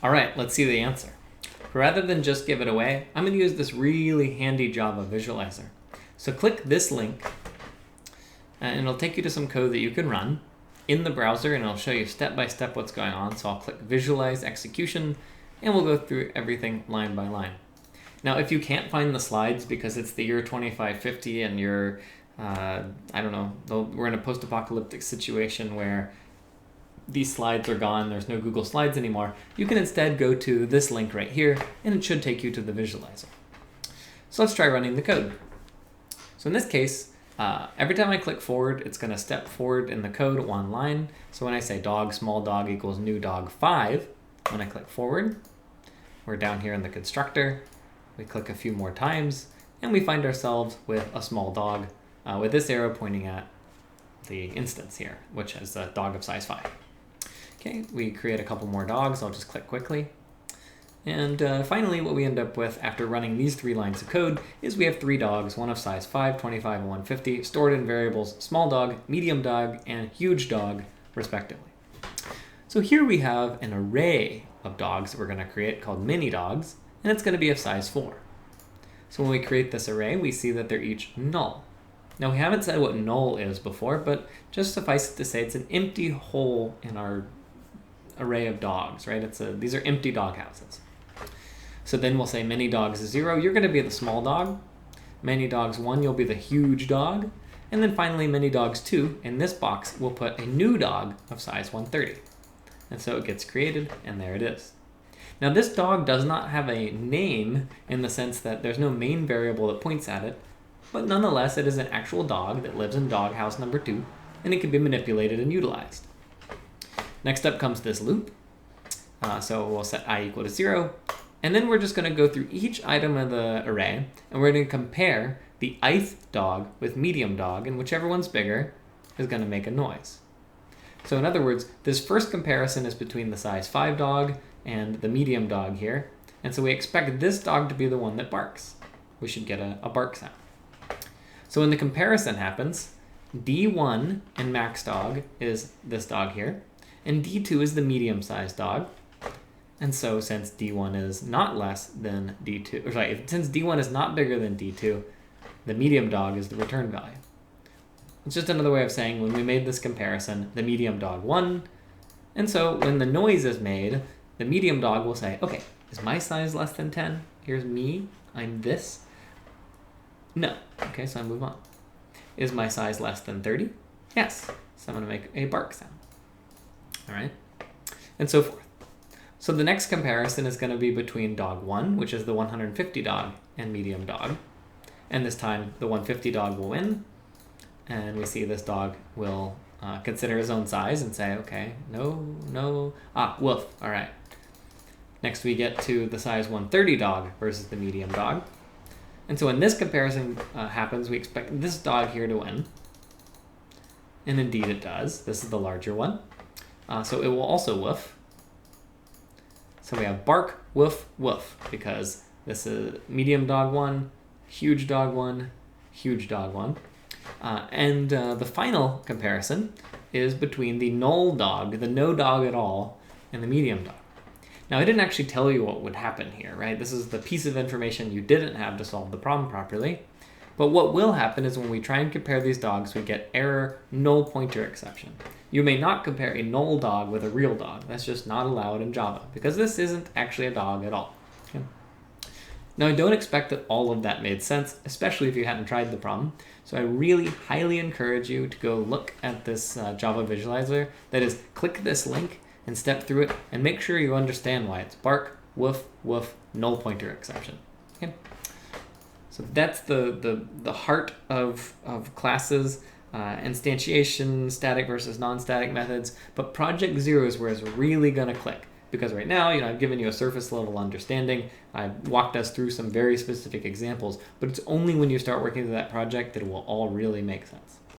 All right, let's see the answer. Rather than just give it away, I'm going to use this really handy Java visualizer. So click this link, and it'll take you to some code that you can run in the browser, and it'll show you step by step what's going on. So I'll click Visualize Execution, and we'll go through everything line by line. Now, if you can't find the slides because it's the year 2550 and you're, I don't know, we're in a post-apocalyptic situation where these slides are gone, there's no Google Slides anymore, you can instead go to this link right here, and it should take you to the visualizer. So let's try running the code. So in this case, every time I click forward, it's going to step forward in the code one line. So when I say dog, small dog equals new dog 5, when I click forward, we're down here in the constructor. We click a few more times, and we find ourselves with a small dog with this arrow pointing at the instance here, which is a dog of size 5. Okay, we create a couple more dogs. I'll just click quickly. And finally, what we end up with after running these 3 lines of code is we have 3 dogs, one of size 5, 25, and 150, stored in variables small dog, medium dog, and huge dog, respectively. So here we have an array of dogs that we're going to create called mini dogs, and it's going to be of size 4. So when we create this array, we see that they're each null. Now, we haven't said what null is before, but just suffice it to say it's an empty hole in our array of dogs, right? These are empty dog houses. So then we'll say many dogs is 0. You're going to be the small dog. Many dogs 1, you'll be the huge dog. And then finally, many dogs 2, in this box, we'll put a new dog of size 130. And so it gets created, and there it is. Now, this dog does not have a name in the sense that there's no main variable that points at it, but nonetheless, it is an actual dog that lives in dog house number 2, and it can be manipulated and utilized. Next up comes this loop. So we'll set I equal to 0. And then we're just going to go through each item of the array, and we're going to compare the ith dog with medium dog, and whichever one's bigger is going to make a noise. So in other words, this first comparison is between the size 5 dog and the medium dog here. And so we expect this dog to be the one that barks. We should get a bark sound. So when the comparison happens, D1 in max dog is this dog here, and D2 is the medium-sized dog. And so since D1 is not less than D2, or sorry, since D1 is not bigger than D2, the medium dog is the return value. It's just another way of saying when we made this comparison, the medium dog won. And so when the noise is made, the medium dog will say, okay, is my size less than 10? Here's me, I'm this. No. Okay, so I move on. Is my size less than 30? Yes. So I'm going to make a bark sound. All right, and so forth. So the next comparison is going to be between dog 1, which is the 150 dog, and medium dog. And this time, the 150 dog will win. And we see this dog will consider his own size and say, okay, no, woof, all right. Next, we get to the size 130 dog versus the medium dog. And so when this comparison happens, we expect this dog here to win. And indeed it does. This is the larger one. So it will also woof. So we have bark, woof, woof, because this is medium dog 1, huge dog 1, huge dog 1. And the final comparison is between the null dog, the no dog at all, and the medium dog. Now, I didn't actually tell you what would happen here, right? This is the piece of information you didn't have to solve the problem properly. But what will happen is when we try and compare these dogs, we get error null pointer exception. You may not compare a null dog with a real dog. That's just not allowed in Java because this isn't actually a dog at all. Okay? Now, I don't expect that all of that made sense, especially if you hadn't tried the problem. So I really highly encourage you to go look at this Java visualizer. That is, click this link and step through it and make sure you understand why it's bark, woof, woof, null pointer exception. Okay? So that's the heart of classes, instantiation, static versus non-static methods. But Project Zero is where it's really going to click. Because right now, I've given you a surface level understanding. I've walked us through some very specific examples. But it's only when you start working through that project that it will all really make sense.